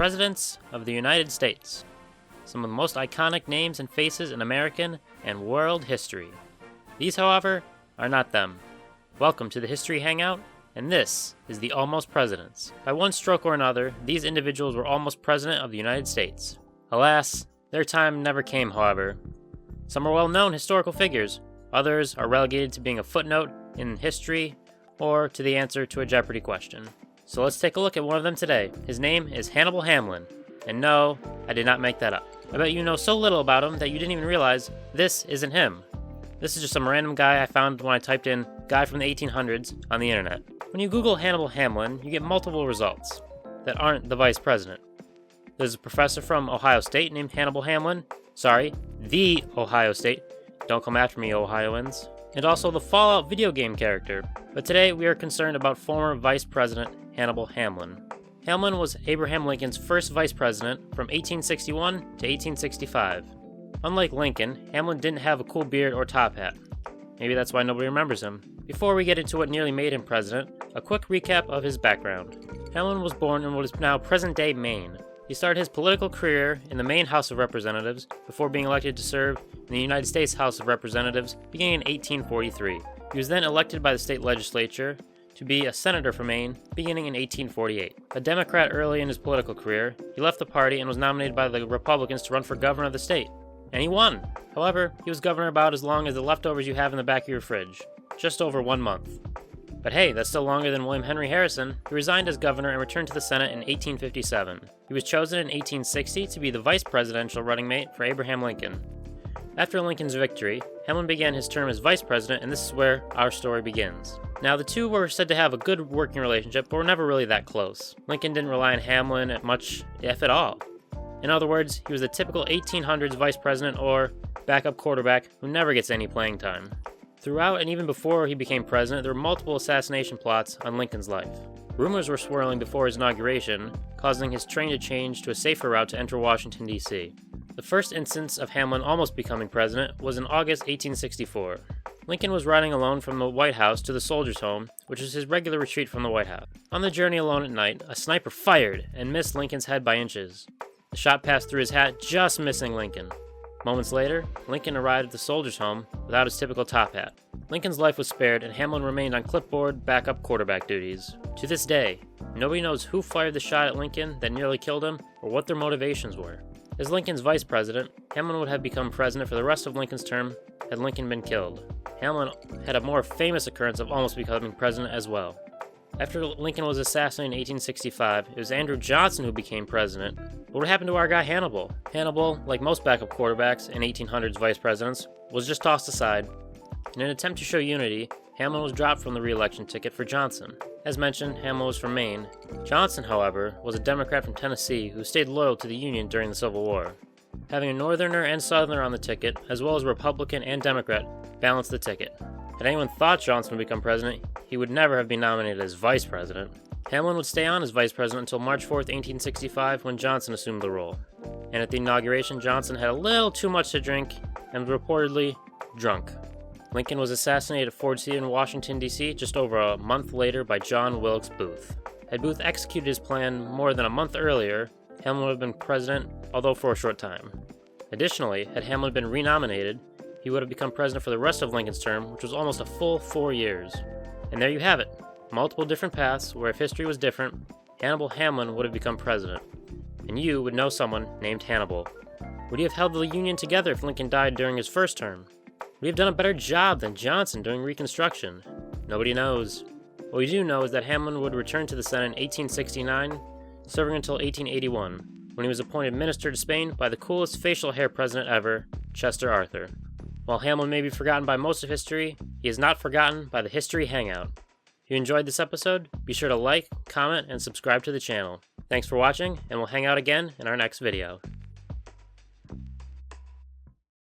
Presidents of the United States. Some of the most iconic names and faces in American and world history. These, however, are not them. Welcome to the History Hangout, and this is the Almost Presidents. By one stroke or another, these individuals were almost President of the United States. Alas, their time never came, however. Some are well-known historical figures, others are relegated to being a footnote in history or to the answer to a Jeopardy question. So let's take a look at one of them today. His name is Hannibal Hamlin. And no, I did not make that up. I bet you know so little about him that you didn't even realize this isn't him. This is just some random guy I found when I typed in guy from the 1800s on the internet. When you Google Hannibal Hamlin, you get multiple results that aren't the vice president. There's a professor from Ohio State named Hannibal Hamlin. Sorry, the Ohio State. Don't come after me, Ohioans. And also the Fallout video game character. But today we are concerned about former Vice President Hannibal Hamlin. Hamlin was Abraham Lincoln's first vice president from 1861 to 1865. Unlike Lincoln, Hamlin didn't have a cool beard or top hat. Maybe that's why nobody remembers him. Before we get into what nearly made him president, a quick recap of his background. Hamlin was born in what is now present-day Maine. He started his political career in the Maine House of Representatives before being elected to serve in the United States House of Representatives beginning in 1843. He was then elected by the state legislature to be a senator from Maine beginning in 1848. A Democrat early in his political career, he left the party and was nominated by the Republicans to run for governor of the state. And he won. However, he was governor about as long as the leftovers you have in the back of your fridge. Just over 1 month. But hey, that's still longer than William Henry Harrison, who resigned as governor and returned to the Senate in 1857. He was chosen in 1860 to be the vice presidential running mate for Abraham Lincoln. After Lincoln's victory, Hamlin began his term as vice president, and this is where our story begins. Now, the two were said to have a good working relationship, but were never really that close. Lincoln didn't rely on Hamlin much, if at all. In other words, he was the typical 1800s vice president or backup quarterback who never gets any playing time. Throughout and even before he became president, there were multiple assassination plots on Lincoln's life. Rumors were swirling before his inauguration, causing his train to change to a safer route to enter Washington, D.C. The first instance of Hamlin almost becoming president was in August 1864. Lincoln was riding alone from the White House to the Soldiers' Home, which was his regular retreat from the White House. On the journey alone at night, a sniper fired and missed Lincoln's head by inches. The shot passed through his hat, just missing Lincoln. Moments later, Lincoln arrived at the Soldiers' Home without his typical top hat. Lincoln's life was spared, and Hamlin remained on clipboard backup quarterback duties. To this day, nobody knows who fired the shot at Lincoln that nearly killed him or what their motivations were. As Lincoln's vice president, Hamlin would have become president for the rest of Lincoln's term had Lincoln been killed. Hamlin had a more famous occurrence of almost becoming president as well. After Lincoln was assassinated in 1865, it was Andrew Johnson who became president. But what happened to our guy Hannibal? Hannibal, like most backup quarterbacks and 1800s vice presidents, was just tossed aside. In an attempt to show unity, Hamlin was dropped from the re-election ticket for Johnson. As mentioned, Hamlin was from Maine. Johnson, however, was a Democrat from Tennessee who stayed loyal to the Union during the Civil War. Having a Northerner and Southerner on the ticket, as well as a Republican and Democrat, balanced the ticket. Had anyone thought Johnson would become president, he would never have been nominated as vice president. Hamlin would stay on as vice president until March 4, 1865, when Johnson assumed the role. And at the inauguration, Johnson had a little too much to drink and was reportedly drunk. Lincoln was assassinated at Ford Field in Washington, D.C. just over a month later by John Wilkes Booth. Had Booth executed his plan more than a month earlier, Hamlin would have been president, although for a short time. Additionally, had Hamlin been renominated, he would have become president for the rest of Lincoln's term, which was almost a full 4 years. And there you have it. Multiple different paths where if history was different, Hannibal Hamlin would have become president. And you would know someone named Hannibal. Would he have held the Union together if Lincoln died during his first term? Would he have done a better job than Johnson during Reconstruction? Nobody knows. What we do know is that Hamlin would return to the Senate in 1869, serving until 1881, when he was appointed minister to Spain by the coolest facial hair president ever, Chester Arthur. While Hamlin may be forgotten by most of history, he is not forgotten by the History Hangout. If you enjoyed this episode, be sure to like, comment, and subscribe to the channel. Thanks for watching, and we'll hang out again in our next video.